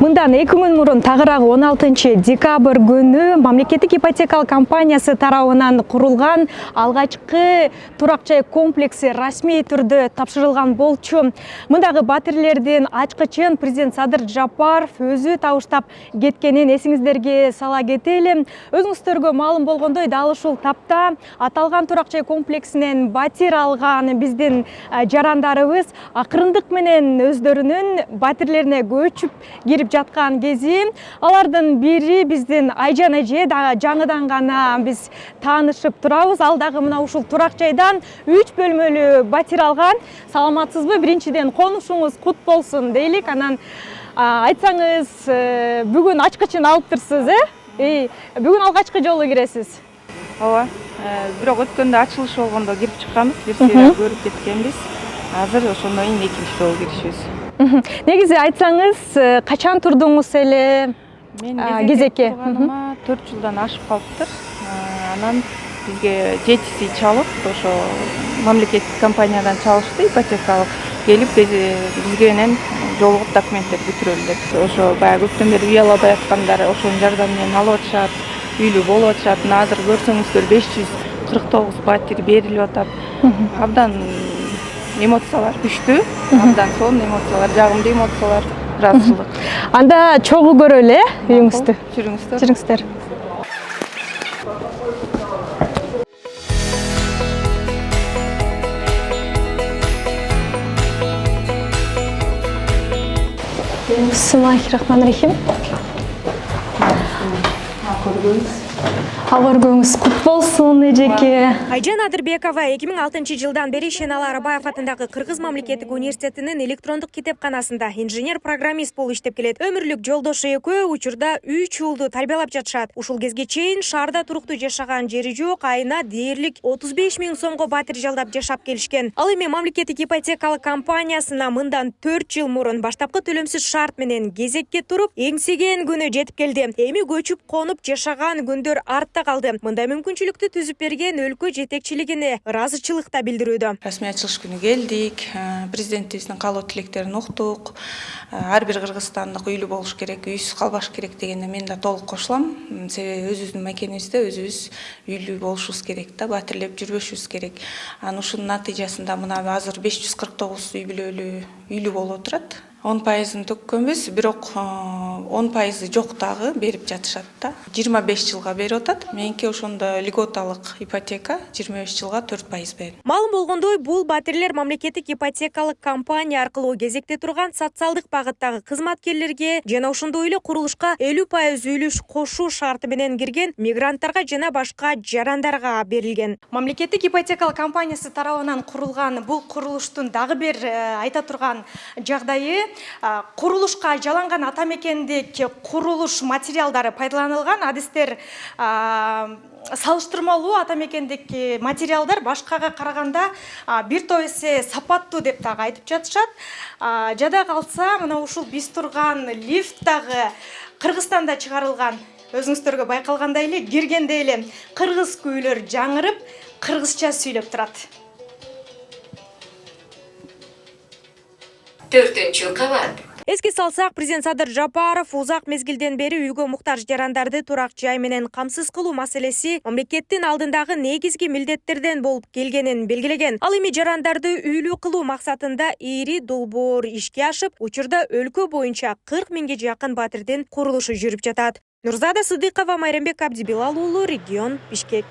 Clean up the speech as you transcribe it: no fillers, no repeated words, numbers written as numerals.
Мындан 2 күн мурун тагыраагы 16 декабрь күнү мамлекеттик ипотекалык компаниясы тарабынан курулган алгачкы турак жай комплекси расмий түрдө тапшырылган болчу. Мындагы батирлердин ачкычын президент Садыр Жапаров өзү табыштап кеткенин эсиңиздерге сала кетели. Өзүңүздөргө маалым болгондой, дал ушул тапта аталган турак жай комплексинен батир алган биздин жарандарыбыз акырындык менен өздөрүнүн батирлерине көчүп кирип жаткан кези. Алардын бири биздин Айжан эже, жаңыдан гана биз таанышып турабыз. Ал дагы мына ушул турак жайдан 3 бөлмөлүү батир алган. Саламатсызбы? Биринчиден конушуңуз кут болсун дейлик. Анан айтсаңыз, бүгүн ачкычын алыптырсыз, Бүгүн алгачкы жолу киресиз. Ооба. Бирок өткөндө ачылыш болгондо кирип чыкканбыз, бир серия көрүп кеткенбиз. Азыр ошондон кийин экинчи жолу киришибиз. Негизи айтсаңыз, качан турдуңуз эле кезекке? 4 жылдан ашып калыптыр. Анан бизге жетиси чалып, ошо мамлекеттик компаниядан чалышты, ипотекалык келип бизге менен жолугуп документтер бүтүрөлү деп. Ошо баягы көптөн бери үй ала албай ошонун жардамы менен алып атышат, үйлүү болуп атышат. Мына азыр көрсөңүздөр 549 батир берилип атат. Абдан эмоциялар күчтүү, абдан сонун эмоциялар, жагымдуу эмоциялар, ыраазычылык. Анда чогуу көрөлү, үйүңүздү. Жүрүңүздөр. Бисмиллахиррахманиррахим. Көргөңүз кут болсун, эжеке. Айжан Адырбекова 2006 жылдан бери Шенала Арабаев атындагы Кыргыз мамлекеттик университетинин электрондук китепканасында инженер-программист болуп иштеп келет. Өмүрлүк жолдошу экөө учурда 3 уулду тарбиялап жатышат. Ушул кезге чейин шаарда туруктуу жашаган жери жок, айына дээрлик 35 000 сомго батир жалдап жашап келишкен. Ал эми мамлекеттик ипотекалык компаниясына мындан 4 жыл мурун баштапкы төлөмсүз шарт менен кезекке туруп, эңсеген күнү жетип келди. Эми көчүп конуп жашаган күндөр артта калды. Мындай мүмкүнчүлүктү түзүп берген өлкө жетекчилигине ыраазычылык да билдирүүдө. Расмий ачылыш күнү келдик, президентибиздин каалоо тилектерин уктук. Ар бир кыргызстандык үйлүү болуш керек, үйсүз калбаш керек дегенде мен да толук кошулам. Себеби өзүбүздүн мекенибизде өзүбүз үйлүү болушубуз керек да, батирлеп жүрбөшүбүз керек. Анан ушунун натыйжасында мына азыр 549 үй бүлөлүү үйлүү болуп отурат. 10% төккөнбүз, бирок 10% жок дагы берип жатышат да. 25 жылга берип атат. Меники ошондо льготалык ипотека 25 жылга 4% берет. Маалым болгондой, бул батирлер мамлекеттик ипотекалык компания аркылуу кезекте турган социалдык багыттагы кызматкерлерге жана ошондой эле курулушка 50% үлүш кошуу шарты менен кирген мигранттарга жана башка жарандарга берилген. Мамлекеттик ипотекалык компаниясы тарабынан курулган бул курулуштун дагы бир айта турган жагдайы, курулушка жаланган ата мекендик курулуш материалдары пайдаланылган. Адистер салыштырмалуу ата мекендик материалдар башкага караганда бир топ эсе сапаттуу деп дагы айтып жатышат. Жада калса, мына ушул биз турган лифт дагы Кыргызстанда чыгарылган. Өзүңүздөргө байкалгандай эле, киргенде эле кыргыз күйлөр жаңырып, кыргызча сүйлөп турат. 4-кабат. Эске салсак, президент Садыр Жапаров узак мезгилден бери үйгө муктаж жарандарды турак жай менен камсыз кылуу маселеси мамлекеттин алдындагы негизги милдеттерден болуп келгенин белгилеген. Ал эми жарандарды үйлүү кылуу максатында ири долбоор ишке ашып, учурда өлкө боюнча 40 000 жакын батирдин курулушу жүрүп жатат. Нурзада Сыдыкова, Майрамбек Абдибилал уулу, регион, Бишкек.